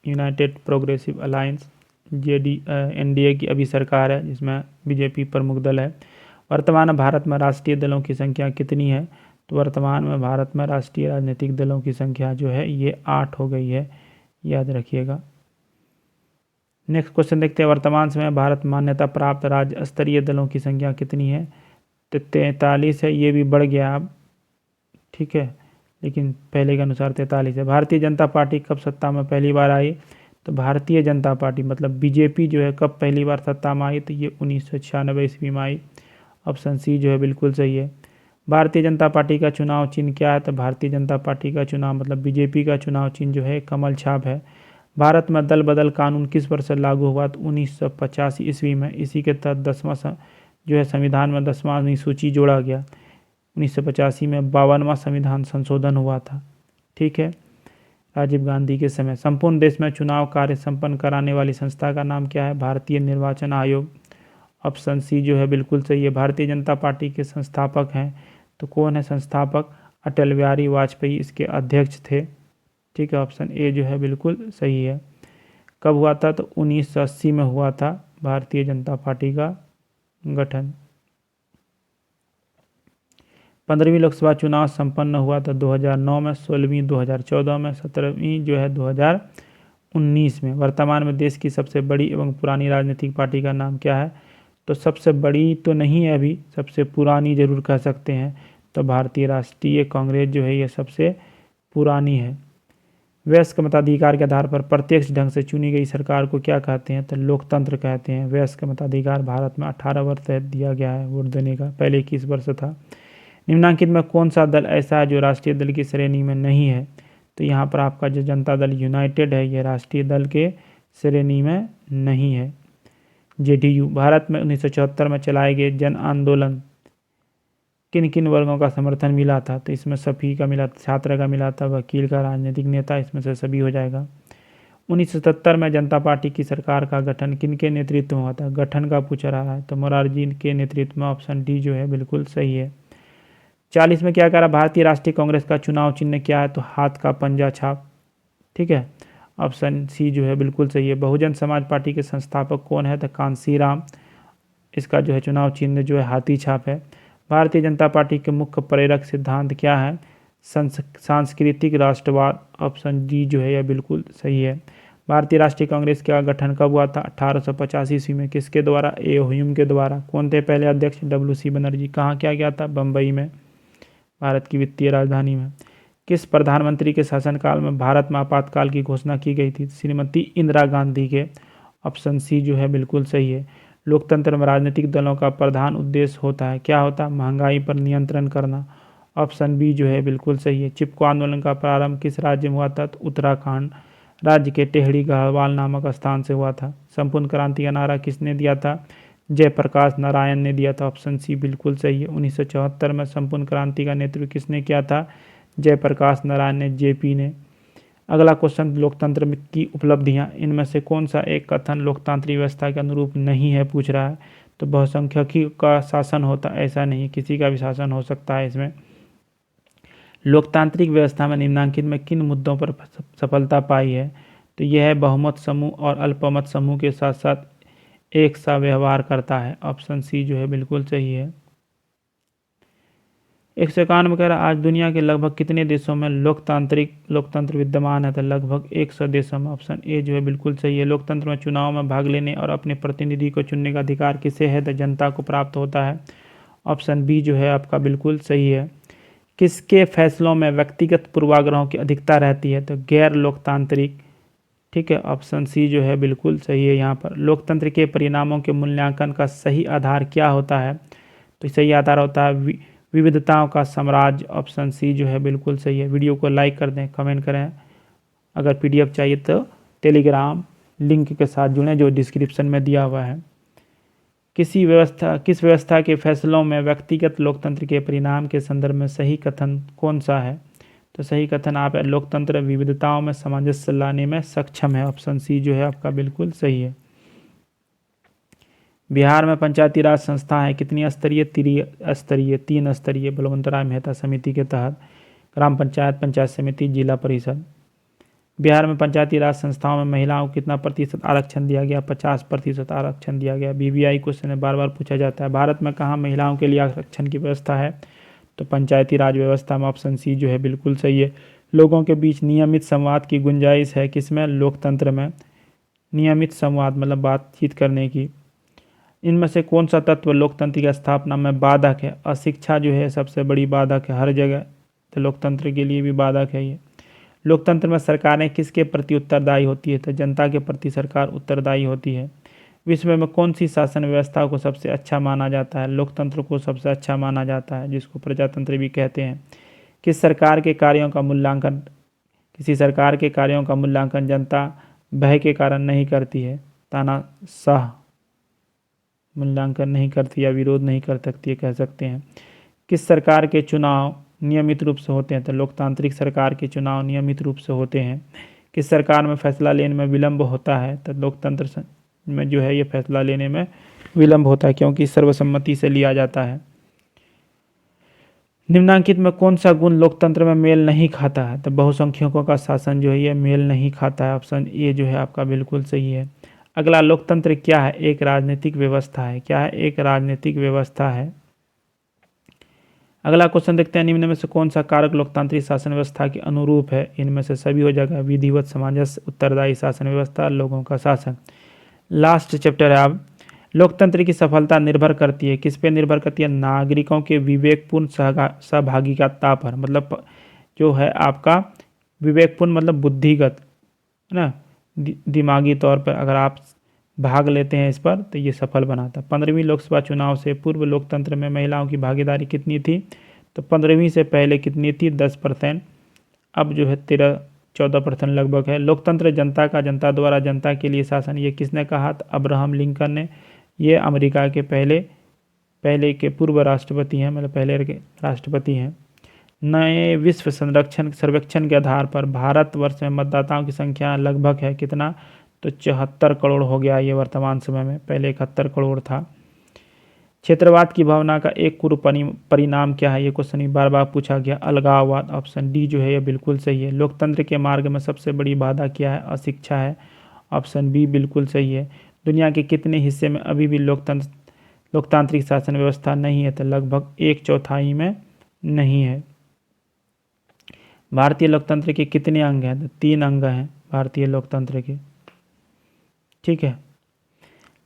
यूनाइटेड प्रोग्रेसिव अलायंस। एनडीए की अभी सरकार है जिसमें बीजेपी प्रमुख दल है। वर्तमान में भारत में राष्ट्रीय दलों की संख्या कितनी है? तो वर्तमान में भारत में राष्ट्रीय राजनीतिक दलों की संख्या जो है ये 8 हो गई है, याद रखिएगा। नेक्स्ट क्वेश्चन देखते हैं। वर्तमान समय भारत मान्यता प्राप्त राज्य स्तरीय दलों की संख्या कितनी है? तो 43 है, ये भी बढ़ गया अब, ठीक है, लेकिन पहले के अनुसार 43 है। भारतीय जनता पार्टी कब सत्ता में पहली बार आई? तो भारतीय जनता पार्टी मतलब बीजेपी जो है कब पहली बार सत्ता में आई? तो ये 1996 ईस्वी में आई। ऑप्शन सी जो है बिल्कुल सही है। भारतीय जनता पार्टी का चुनाव चिन्ह क्या है? तो भारतीय जनता पार्टी का चुनाव मतलब बीजेपी का चुनाव चिन्ह जो है कमल छाप है। भारत में दल बदल कानून किस वर्ष से लागू हुआ? तो 1985 ईस्वी में। इसी के तहत 10वां जो है संविधान में 10वां अनुसूची जोड़ा गया। 1985 में 52वां संविधान संशोधन हुआ था। ठीक है, राजीव गांधी के समय। संपूर्ण देश में चुनाव कार्य संपन्न कराने वाली संस्था का नाम क्या है? भारतीय निर्वाचन आयोग। ऑप्शन सी जो है बिल्कुल सही है। भारतीय जनता पार्टी के संस्थापक हैं तो कौन है संस्थापक? अटल बिहारी वाजपेयी इसके अध्यक्ष थे। ठीक है, ऑप्शन ए जो है बिल्कुल सही है। कब हुआ था? तो 1980 में हुआ था भारतीय जनता पार्टी का गठन। 15वीं लोकसभा चुनाव संपन्न हुआ था 2009 में, 16वीं 2014 में, 17वीं जो है 2019 में। वर्तमान में देश की सबसे बड़ी एवं पुरानी राजनीतिक पार्टी का नाम क्या है? तो सबसे बड़ी तो नहीं है अभी, सबसे पुरानी जरूर कह सकते हैं। तो भारतीय राष्ट्रीय कांग्रेस जो है ये सबसे पुरानी है। वयस्क मताधिकार के आधार पर प्रत्यक्ष ढंग से चुनी गई सरकार को क्या कहते हैं? तो लोकतंत्र कहते हैं। वयस्क मताधिकार भारत में 18 वर्ष दिया गया है वोट देने का, पहले 21 वर्ष था। निम्नांकित में कौन सा दल ऐसा है जो राष्ट्रीय दल की श्रेणी में नहीं है? तो यहाँ पर आपका जो जनता दल यूनाइटेड है ये राष्ट्रीय दल के श्रेणी में नहीं है। जेडीयू। भारत में 1974 में चलाए गए जन आंदोलन किन किन वर्गों का समर्थन मिला था? तो इसमें सभी का मिला, छात्र का मिला था, वकील का, राजनीतिक नेता, इसमें से सभी हो जाएगा। 1977 में जनता पार्टी की सरकार का गठन किन के नेतृत्व में हुआ था? गठन का पूछ रहा है तो मोरारजी के नेतृत्व में, ऑप्शन डी जो है बिल्कुल सही है। 40 में क्या कह रहा? भारतीय राष्ट्रीय कांग्रेस का चुनाव चिन्ह क्या है? तो हाथ का पंजा छाप। ठीक है, ऑप्शन सी जो है बिल्कुल सही है। बहुजन समाज पार्टी के संस्थापक कौन है? तो कांसीराम। इसका जो है चुनाव चिन्ह जो है हाथी छाप है। भारतीय जनता पार्टी के मुख्य प्रेरक सिद्धांत क्या है? सांस्कृतिक राष्ट्रवाद। ऑप्शन डी जो है यह बिल्कुल सही है। भारतीय राष्ट्रीय कांग्रेस का गठन कब हुआ था? 1885 ईस्वी में। किसके द्वारा? ए ह्यूम के द्वारा। कौन थे पहले अध्यक्ष? WC बनर्जी। कहाँ क्या गया था? बम्बई में, भारत की वित्तीय राजधानी में। किस प्रधानमंत्री के शासनकाल में भारत में आपातकाल की घोषणा की गई थी? श्रीमती इंदिरा गांधी के। ऑप्शन सी जो है बिल्कुल सही है। लोकतंत्र में राजनीतिक दलों का प्रधान उद्देश्य होता है, क्या होता है? महंगाई पर नियंत्रण करना। ऑप्शन बी जो है बिल्कुल सही है। चिपको आंदोलन का प्रारंभ किस राज्य में हुआ था? तो उत्तराखंड राज्य के टेहरी गढ़वाल नामक स्थान से हुआ था। संपूर्ण क्रांति का नारा किसने दिया था? जयप्रकाश नारायण ने दिया था। ऑप्शन सी बिल्कुल सही है। 1974 में संपूर्ण क्रांति का नेतृत्व किसने किया था? जयप्रकाश नारायण ने, जेपी ने। अगला क्वेश्चन, लोकतंत्र की उपलब्धियां, इनमें से कौन सा एक कथन लोकतांत्रिक व्यवस्था के अनुरूप नहीं है पूछ रहा है? तो बहुसंख्यकी का शासन होता, ऐसा नहीं, किसी का भी शासन हो सकता है इसमें। लोकतांत्रिक व्यवस्था में निम्नांकित में किन मुद्दों पर सफलता पाई है? तो यह है बहुमत समूह और अल्पमत समूह के साथ साथ एक सा व्यवहार करता है। ऑप्शन सी जो है बिल्कुल सही है। 151 में कह रहा आज दुनिया के लगभग कितने देशों में लोकतंत्र विद्यमान है? तो लगभग 100 देशों में। ऑप्शन ए जो है बिल्कुल सही है। लोकतंत्र में चुनाव में भाग लेने और अपने प्रतिनिधि को चुनने का अधिकार किसे है? तो जनता को प्राप्त होता है। ऑप्शन बी जो है आपका बिल्कुल सही है। किसके फैसलों में व्यक्तिगत पूर्वाग्रहों की अधिकता रहती है? तो गैर लोकतांत्रिक। ठीक है, ऑप्शन सी जो है बिल्कुल सही है। यहाँ पर लोकतंत्र के परिणामों के मूल्यांकन का सही आधार क्या होता है? तो सही आधार होता है विविधताओं का साम्राज्य। ऑप्शन सी जो है बिल्कुल सही है। वीडियो को लाइक कर दें, कमेंट करें। अगर PDF चाहिए तो टेलीग्राम लिंक के साथ जुड़ें जो डिस्क्रिप्शन में दिया हुआ है। किस व्यवस्था के फैसलों में व्यक्तिगत लोकतंत्र के परिणाम के संदर्भ में सही कथन कौन सा है? तो सही कथन आप लोकतंत्र विविधताओं में सामंजस्य लाने में सक्षम है। ऑप्शन सी जो है आपका बिल्कुल सही है। बिहार में पंचायती राज संस्थाएं कितनी स्तरीय? 3 स्तरीय बलवंतराय मेहता समिति के तहत। ग्राम पंचायत, पंचायत समिति, जिला परिषद। बिहार में पंचायती राज संस्थाओं में महिलाओं को कितना प्रतिशत आरक्षण दिया गया? 50% आरक्षण दिया गया। BBI क्वेश्चन बार बार पूछा जाता है। भारत में कहाँ महिलाओं के लिए आरक्षण की व्यवस्था है? तो पंचायती राज व्यवस्था में। ऑप्शन सी जो है बिल्कुल सही है। लोगों के बीच नियमित संवाद की गुंजाइश है किसमें? लोकतंत्र में। नियमित संवाद मतलब बातचीत करने की। इनमें से कौन सा तत्व लोकतंत्र की स्थापना में बाधक है? अशिक्षा जो है सबसे बड़ी बाधक है हर जगह, तो लोकतंत्र के लिए भी बाधक है ये। लोकतंत्र में सरकारें किसके प्रति उत्तरदायी होती है? तो जनता के प्रति सरकार उत्तरदायी होती है। विश्व में कौन सी शासन व्यवस्था को सबसे अच्छा माना जाता है? लोकतंत्र को सबसे अच्छा माना जाता है, जिसको प्रजातंत्र भी कहते हैं। किसी सरकार के कार्यों का मूल्यांकन जनता भय के कारण नहीं करती है? तानाशाह मूल्यांकन नहीं करती या विरोध नहीं कर सकती है, कह सकते हैं। किस सरकार के चुनाव नियमित रूप से होते हैं? तो लोकतांत्रिक सरकार के चुनाव नियमित रूप से होते हैं। किस सरकार में फैसला लेने में विलम्ब होता है? तो लोकतंत्र में जो है ये फैसला लेने में विलम्ब होता है, क्योंकि सर्वसम्मति से लिया जाता है। निम्नांकित में कौन सा गुण लोकतंत्र में मेल नहीं खाता है? तो बहुसंख्यकों का शासन जो है ये मेल नहीं खाता है। ऑप्शन ए जो है आपका बिल्कुल सही है। अगला, लोकतंत्र क्या है? एक राजनीतिक व्यवस्था है। क्या है? एक राजनीतिक व्यवस्था है। अगला क्वेश्चन देखते हैं, निम्न में से कौन सा कारक लोकतांत्रिक शासन व्यवस्था के अनुरूप है? इनमें से सभी हो जाएगा। विधिवत सामंजस्य, उत्तरदायी शासन व्यवस्था, लोगों का शासन। लास्ट चैप्टर है अब। लोकतंत्र की सफलता निर्भर करती है, किस पे निर्भर करती है? नागरिकों के विवेकपूर्ण सहभागिता पर। मतलब जो है आपका विवेकपूर्ण मतलब बुद्धिगत, है ना, दिमागी तौर पर अगर आप भाग लेते हैं इस पर तो ये सफल बनाता। 15वीं लोकसभा चुनाव से पूर्व लोकतंत्र में महिलाओं की भागीदारी कितनी थी? तो 15वीं से पहले कितनी थी? 10%। अब जो है 13-14% लगभग है। लोकतंत्र जनता का, जनता द्वारा जनता के लिए शासन, ये किसने कहा? तो अब्राहम लिंकन ने। ये अमेरिका के पहले के पूर्व राष्ट्रपति हैं, मतलब पहले के राष्ट्रपति हैं। नए विश्व सर्वेक्षण के आधार पर भारतवर्ष में मतदाताओं की संख्या लगभग है कितना? तो 74 करोड़ हो गया ये वर्तमान समय में, पहले 71 करोड़ था। क्षेत्रवाद की भावना का एक पूर्व परिणाम क्या है? ये क्वेश्चन बार बार पूछा गया। अलगाववाद। ऑप्शन डी जो है ये बिल्कुल सही है। लोकतंत्र के मार्ग में सबसे बड़ी बाधा क्या है? अशिक्षा है। ऑप्शन बी बिल्कुल सही है। दुनिया के कितने हिस्से में अभी भी लोकतांत्रिक शासन व्यवस्था नहीं है? तो लगभग 1/4 में नहीं है। भारतीय लोकतंत्र के कितने अंग हैं? तो 3 अंग हैं भारतीय लोकतंत्र के। ठीक है।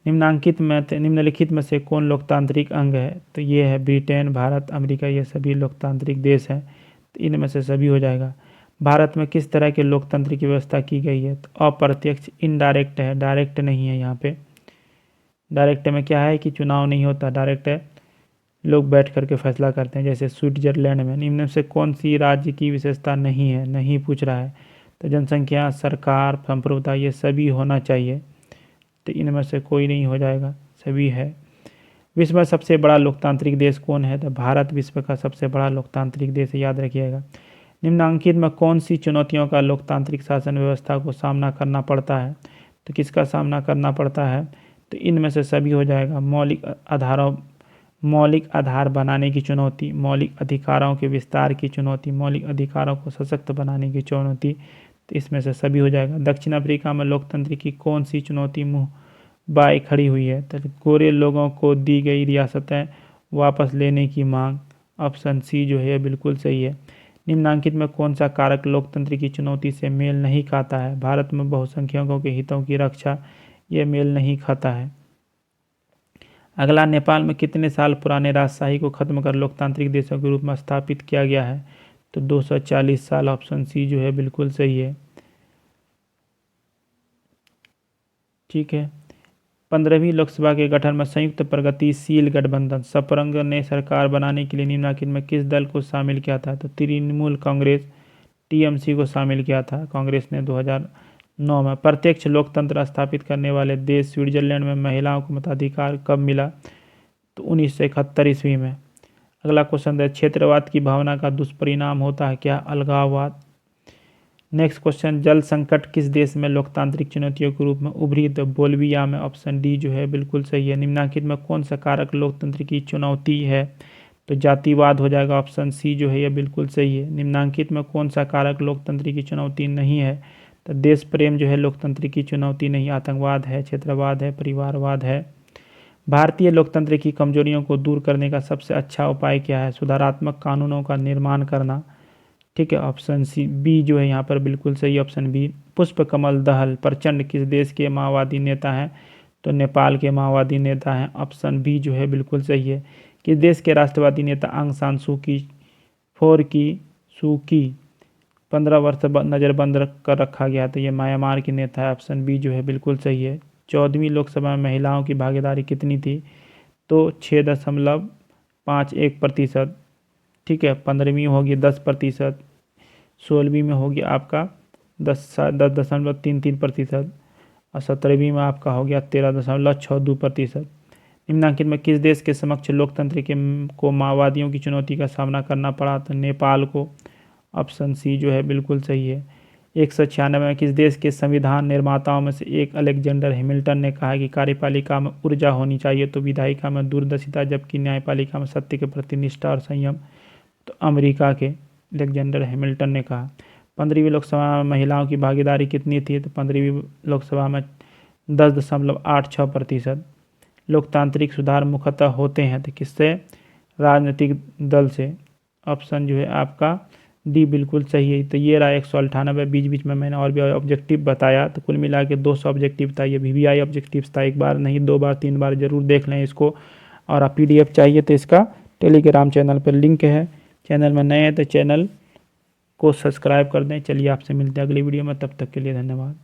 निम्नलिखित में से कौन लोकतांत्रिक अंग है? तो ये है ब्रिटेन, भारत, अमेरिका, ये सभी लोकतांत्रिक देश हैं। तो इनमें से सभी हो जाएगा। भारत में किस तरह के लोकतंत्र की व्यवस्था की गई है? तो अप्रत्यक्ष, इनडायरेक्ट है, डायरेक्ट नहीं है। यहाँ पे डायरेक्ट में क्या है कि चुनाव नहीं होता, डायरेक्ट है लोग बैठ करके फैसला करते हैं, जैसे स्विट्जरलैंड में। निम्न से कौन सी राज्य की विशेषता नहीं है? नहीं पूछ रहा है। तो जनसंख्या, सरकार, संप्रभुता, ये सभी होना चाहिए। तो इनमें से कोई नहीं हो जाएगा, सभी है। विश्व में सबसे बड़ा लोकतांत्रिक देश कौन है? तो भारत विश्व का सबसे बड़ा लोकतांत्रिक देश है, याद रखिएगा। निम्नांकित में कौन सी चुनौतियों का लोकतांत्रिक शासन व्यवस्था को सामना करना पड़ता है? तो किसका सामना करना पड़ता है? तो इनमें से सभी हो जाएगा। मौलिक आधार बनाने की चुनौती, मौलिक अधिकारों के विस्तार की चुनौती, मौलिक अधिकारों को सशक्त बनाने की चुनौती। तो इसमें से सभी हो जाएगा। दक्षिण अफ्रीका में लोकतंत्र की कौन सी चुनौती मुँह बाय खड़ी हुई है? तो गोरे लोगों को दी गई रियासतें वापस लेने की मांग। ऑप्शन सी जो है बिल्कुल सही है। निम्नांकित में कौन सा कारक लोकतंत्र की चुनौती से मेल नहीं खाता है? भारत में बहुसंख्यकों के हितों की रक्षा, ये मेल नहीं खाता है। अगला, नेपाल में कितने साल पुराने राजशाही को खत्म कर लोकतांत्रिक देशों के रूप में स्थापित किया गया है? तो 240 साल। ऑप्शन सी जो है बिल्कुल सही है। ठीक है। 15वीं लोकसभा के गठन में संयुक्त प्रगतिशील गठबंधन सपरंग ने सरकार बनाने के लिए निम्नलिखित में किस दल को शामिल किया था? तो तृणमूल कांग्रेस, टीएमसी को शामिल किया था कांग्रेस ने 2009 में। प्रत्यक्ष लोकतंत्र स्थापित करने वाले देश स्विट्जरलैंड में महिलाओं को मताधिकार कब मिला? तो 1971 ईस्वी में। अगला क्वेश्चन है, क्षेत्रवाद की भावना का दुष्परिणाम होता है क्या? अलगाववाद। नेक्स्ट क्वेश्चन, जल संकट किस देश में लोकतांत्रिक चुनौतियों के रूप में उभरी? तो बोल्विया में। ऑप्शन डी जो है बिल्कुल सही है। निम्नलिखित में कौन सा कारक लोकतंत्र की चुनौती है? तो जातिवाद हो जाएगा। ऑप्शन सी जो है यह बिल्कुल सही है। निम्नलिखित में कौन सा कारक लोकतंत्र की चुनौती नहीं है? तो देश प्रेम जो है लोकतंत्र की चुनौती नहीं। आतंकवाद है, क्षेत्रवाद है, परिवारवाद है। भारतीय लोकतंत्र की कमजोरियों को दूर करने का सबसे अच्छा उपाय क्या है? सुधारात्मक कानूनों का निर्माण करना। ठीक है। ऑप्शन सी बी जो है यहाँ पर बिल्कुल सही। Option B. पुष्प कमल दहल प्रचंड किस देश के माओवादी नेता हैं? तो नेपाल के माओवादी नेता हैं। ऑप्शन बी जो है बिल्कुल सही है। किस देश के राष्ट्रवादी नेता आंग सान सू की 15 वर्ष नज़रबंद कर रखा गया? तो ये म्यांमार की नेता है। ऑप्शन बी जो है बिल्कुल सही है। 14वीं लोकसभा में महिलाओं की भागीदारी कितनी थी? तो 6.51%। ठीक है। 15वीं होगी 10%, 16वीं में होगी आपका 10.33%, और 17वीं में आपका हो गया 13.62%। निम्नांकित में किस देश के समक्ष लोकतंत्र के को माओवादियों की चुनौती का सामना करना पड़ा? तो नेपाल को। ऑप्शन सी जो है बिल्कुल सही है। 196 में किस देश के संविधान निर्माताओं में से एक अलेक्जेंडर हैमिल्टन ने कहा कि कार्यपालिका में ऊर्जा होनी चाहिए तो विधायिका में दूरदर्शिता, जबकि न्यायपालिका में सत्य के प्रति निष्ठा और संयम? तो अमेरिका के अलेक्जेंडर हैमिल्टन ने कहा। 15वीं लोकसभा में महिलाओं की भागीदारी कितनी थी? तो 15वीं लोकसभा में 10.86%। लोकतांत्रिक सुधार मुख्यतः होते हैं तो किससे? राजनीतिक दल से। ऑप्शन जो है आपका डी बिल्कुल सही है। तो ये रहा 198। बीच बीच में मैंने और भी ऑब्जेक्टिव बताया, तो कुल मिला के 200 ऑब्जेक्टिव था। ये VVI ऑब्जेक्टिव था, एक बार नहीं 2 बार 3 बार जरूर देख लें इसको। और आप PDF चाहिए तो इसका टेलीग्राम चैनल पर लिंक है। चैनल में नए हैं तो चैनल को सब्सक्राइब कर दें। चलिए आपसे मिलते हैं अगली वीडियो में, तब तक के लिए धन्यवाद।